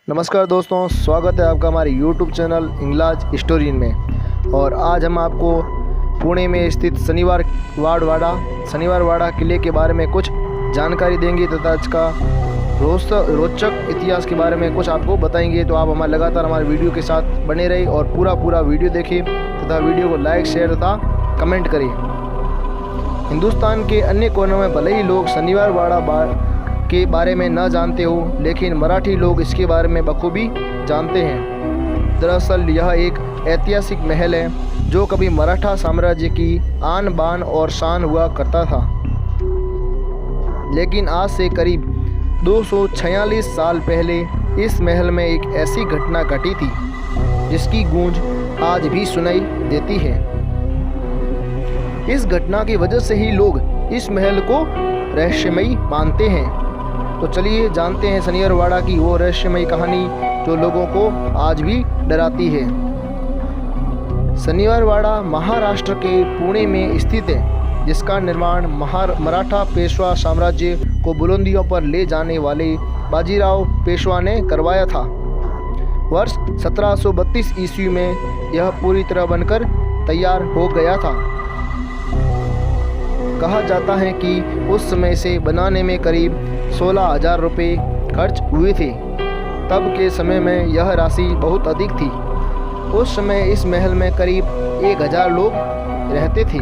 नमस्कार दोस्तों, स्वागत है आपका हमारे YouTube चैनल इंग्लाज स्टोरी में। और आज हम आपको पुणे में स्थित शनिवार वाड़ा किले के बारे में कुछ जानकारी देंगे तथा इसका रोचक इतिहास के बारे में कुछ आपको बताएंगे। तो आप हमारे लगातार हमारे वीडियो के साथ बने रहिए और पूरा वीडियो देखें तथा वीडियो को लाइक, शेयर तथा कमेंट करें। हिंदुस्तान के अन्य कोनों में भले ही लोग शनिवार वाड़ा के बारे में न जानते हो, लेकिन मराठी लोग इसके बारे में बखूबी जानते हैं। दरअसल यह एक ऐतिहासिक महल है जो कभी मराठा साम्राज्य की आन बान और शान हुआ करता था। लेकिन आज से करीब 246 साल पहले इस महल में एक ऐसी घटना घटी थी जिसकी गूंज आज भी सुनाई देती है। इस घटना की वजह से ही लोग इस महल को रहस्यमयी मानते हैं। तो चलिए जानते हैं शनिवार वाड़ा की वो रहस्यमयी कहानी जो लोगों को आज भी डराती है। शनिवार वाड़ा महाराष्ट्र के पुणे में स्थित है, जिसका निर्माण मराठा पेशवा साम्राज्य को बुलंदियों पर ले जाने वाले बाजीराव पेशवा ने करवाया था। वर्ष 1732 ईस्वी में यह पूरी तरह बनकर तैयार हो गया था। कहा जाता है कि उस समय से बनाने में करीब 16,000 रुपये खर्च हुए थे। तब के समय में यह राशि बहुत अधिक थी। उस समय इस महल में करीब 1,000 लोग रहते थे।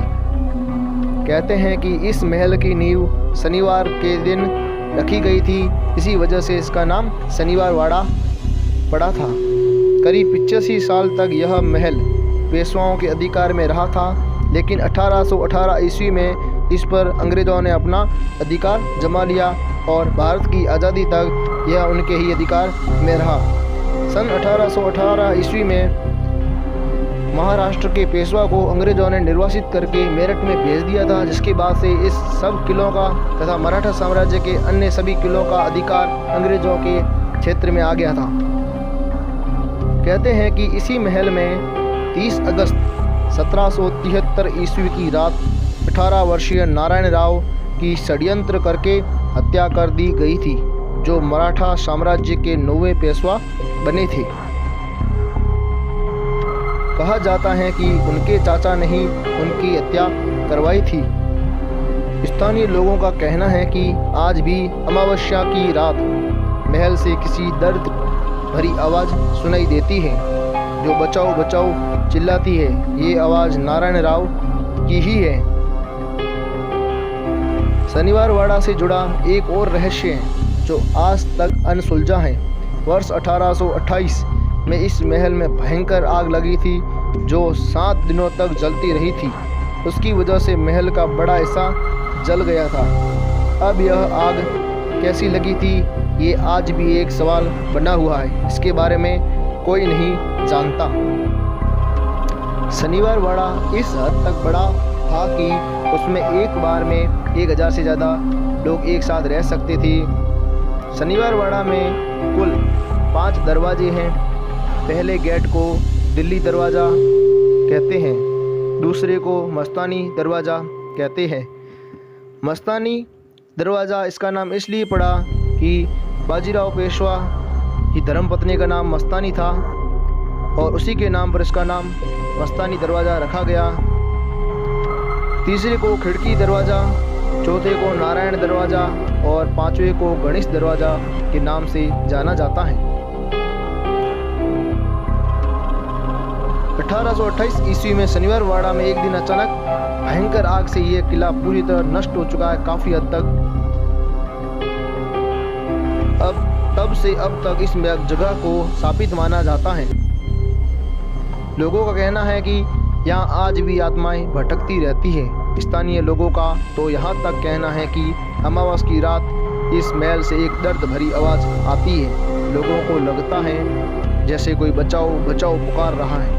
कहते हैं कि इस महल की नींव शनिवार के दिन रखी गई थी, इसी वजह से इसका नाम शनिवार वाड़ा पड़ा था। करीब 85 साल तक यह महल पेशवाओं के अधिकार में रहा था, लेकिन 1818 ईस्वी में इस पर अंग्रेज़ों ने अपना अधिकार जमा लिया और भारत की आज़ादी तक यह उनके ही अधिकार में रहा। सन 1818 ईस्वी में महाराष्ट्र के पेशवा को अंग्रेज़ों ने निर्वासित करके मेरठ में भेज दिया था, जिसके बाद से इस सब किलों का तथा मराठा साम्राज्य के अन्य सभी किलों का अधिकार अंग्रेज़ों के क्षेत्र में आ गया था। कहते हैं कि इसी महल में 30 अगस्त 1773 ईस्वी की रात 18 वर्षीय नारायण राव की षड्यंत्र करके हत्या कर दी गई थी, जो मराठा साम्राज्य के 9वें पेशवा बने थे। कहा जाता है कि उनके चाचा ने ही उनकी हत्या करवाई थी। स्थानीय लोगों का कहना है कि आज भी अमावस्या की रात महल से किसी दर्द भरी आवाज़ सुनाई देती है, जो बचाओ बचाओ चिल्लाती है। ये आवाज़ नारायण राव की ही है। शनिवार वाड़ा से जुड़ा एक और रहस्य है जो आज तक अनसुलझा है। वर्ष 1828 में इस महल में भयंकर आग लगी थी जो 7 दिनों तक जलती रही थी। उसकी वजह से महल का बड़ा हिस्सा जल गया था। अब यह आग कैसी लगी थी, ये आज भी एक सवाल बना हुआ है। इसके बारे में कोई नहीं जानता। शनिवार वाड़ा इस हद तक बड़ा था कि उसमें एक बार में 1,000 से ज़्यादा लोग एक साथ रह सकते थे। शनिवार वाड़ा में कुल 5 दरवाजे हैं। पहले गेट को दिल्ली दरवाज़ा कहते हैं, दूसरे को मस्तानी दरवाज़ा कहते हैं। मस्तानी दरवाज़ा इसका नाम इसलिए पड़ा कि बाजीराव पेशवा की धर्मपत्नी का नाम मस्तानी था और उसी के नाम पर इसका नाम मस्तानी दरवाज़ा रखा गया। तीसरे को खिड़की दरवाज़ा, चौथे को नारायण दरवाज़ा और 5वें को गणेश दरवाज़ा के नाम से जाना जाता है। 1828 ईस्वी में शनिवार वाड़ा में एक दिन अचानक भयंकर आग से यह किला पूरी तरह नष्ट हो चुका है, काफ़ी हद तक। तब से अब तक इस जगह को शापित माना जाता है। लोगों का कहना है कि यहाँ आज भी आत्माएं भटकती रहती है। स्थानीय लोगों का तो यहाँ तक कहना है कि अमावस की रात इस महल से एक दर्द भरी आवाज़ आती है। लोगों को लगता है जैसे कोई बचाओ बचाओ पुकार रहा है।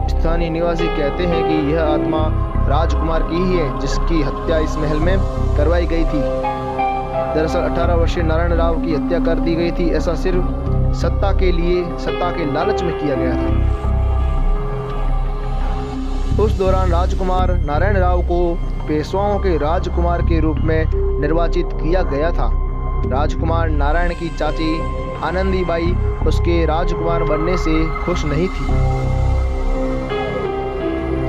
स्थानीय निवासी कहते हैं कि यह आत्मा राजकुमार की ही है, जिसकी हत्या इस महल में करवाई गई थी। दरअसल 18 वर्षीय नारायण राव की हत्या कर दी गई थी। ऐसा सिर्फ सत्ता के लालच में किया गया था। उस दौरान राजकुमार नारायण राव को पेशवाओं के राजकुमार के रूप में निर्वाचित किया गया था। राजकुमार नारायण की चाची आनंदीबाई उसके राजकुमार बनने से खुश नहीं थी।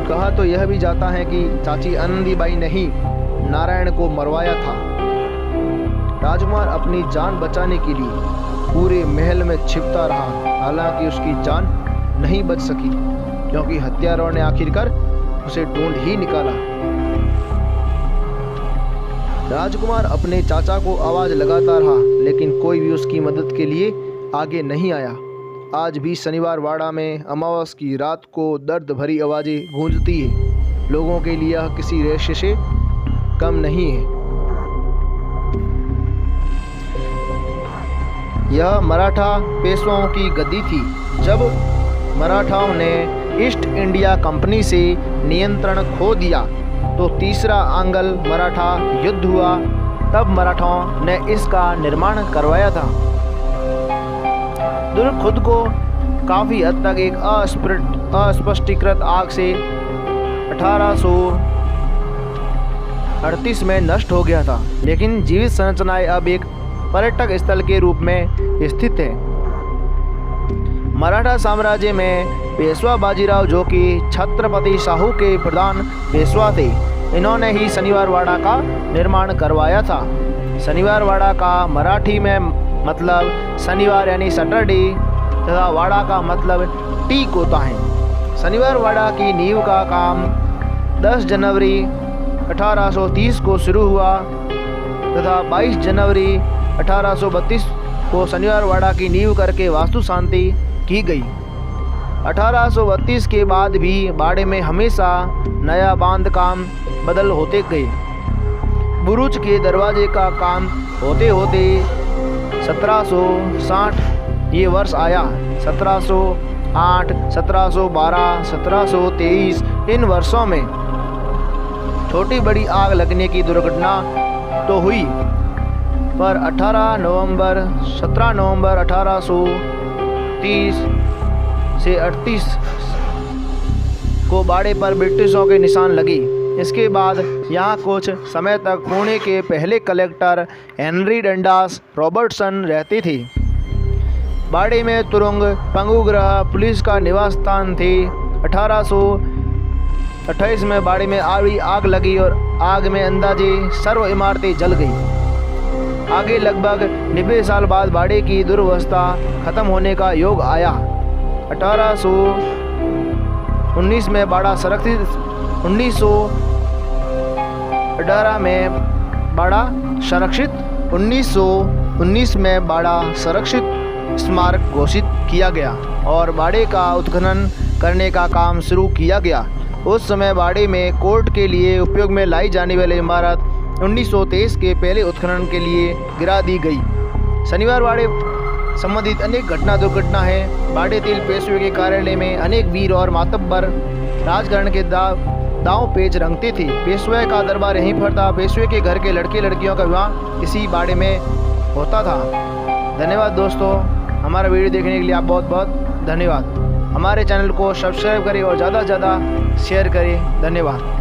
कहा तो यह भी जाता है कि चाची आनंदीबाई ने ही नारायण को मरवाया था। राजकुमार अपनी जान बचाने के लिए पूरे महल में छिपता रहा, हालांकि उसकी जान नहीं बच सकी क्योंकि हत्यारों ने आखिरकार उसे ढूंढ ही निकाला। राजकुमार अपने चाचा को आवाज लगाता रहा, लेकिन कोई भी उसकी मदद के लिए आगे नहीं आया। आज भी शनिवार वाड़ा में अमावस की रात को दर्द भरी आवाज़ें गूंजती है। लोगों के लिए यह किसी रहस्य से कम नहीं है। यह मराठा पेशवाओं की गद्दी थी। जब मराठाओं ने ईस्ट इंडिया कंपनी से नियंत्रण खो दिया तो तीसरा आंग्ल मराठा युद्ध हुआ। तब मराठाओं ने इसका निर्माण करवाया था। दुर्ग खुद को काफ़ी हद तक एक अस्पष्टीकृत आग से 1838 में नष्ट हो गया था, लेकिन जीवित संरचनाएं अब एक पर्यटक स्थल के रूप में स्थित है। मराठा साम्राज्य में पेशवा बाजीराव, जो कि छत्रपति शाहू के प्रधान पेशवा थे, इन्होंने ही शनिवार वाड़ा का निर्माण करवाया था। शनिवार वाड़ा का मराठी में मतलब शनिवार यानी सैटरडे तथा वाड़ा का मतलब टीक होता है। शनिवार वाड़ा की नींव का काम 10 जनवरी 1830 को शुरू हुआ तथा 22 जनवरी 1832 को शनिवार वाड़ा की नींव करके वास्तु शांति की गई। 1832 के बाद भी बाड़े में हमेशा नया बांध काम बदल होते गए। बुरुज के दरवाजे का काम होते होते 1760 ये वर्ष आया। 1708, 1712, 1723 इन वर्षों में छोटी बड़ी आग लगने की दुर्घटना तो हुई, पर 17 नवंबर 1830 से 38 को बाड़े पर ब्रिटिशों के निशान लगे। इसके बाद यहाँ कुछ समय तक पुणे के पहले कलेक्टर हेनरी डंडास रॉबर्टसन रहते थे। बाड़े में तुरंग, पंगुग्रह, पुलिस का निवास स्थान थे। 1828 में बाड़े में आग लगी और आग में अंदाजे सर्व इमारतें जल गई। आगे लगभग 90 साल बाद बाड़े की दुर्वस्था खत्म होने का योग आया। 1819 में बाड़ा संरक्षित 1918 में बाड़ा संरक्षित 1919 में बाड़ा संरक्षित स्मारक घोषित किया गया और बाड़े का उत्खनन करने का काम शुरू किया गया। उस समय बाड़े में कोर्ट के लिए उपयोग में लाई जाने वाली इमारत 1923 के पहले उत्खनन के लिए गिरा दी गई। शनिवार वाड़े संबंधित अनेक घटना दुर्घटना है। बाड़े तिल पेशवे के कार्यालय में अनेक वीर और मातब्बर राजकारण के दांव पेच रंगते थे। पेशवे का दरबार यहीं पर था। पेशवे के घर के लड़के लड़कियों का विवाह इसी बाड़े में होता था। धन्यवाद दोस्तों, हमारा वीडियो देखने के लिए आप बहुत बहुत धन्यवाद। हमारे चैनल को सब्सक्राइब करें और ज़्यादा से ज़्यादा शेयर करें। धन्यवाद।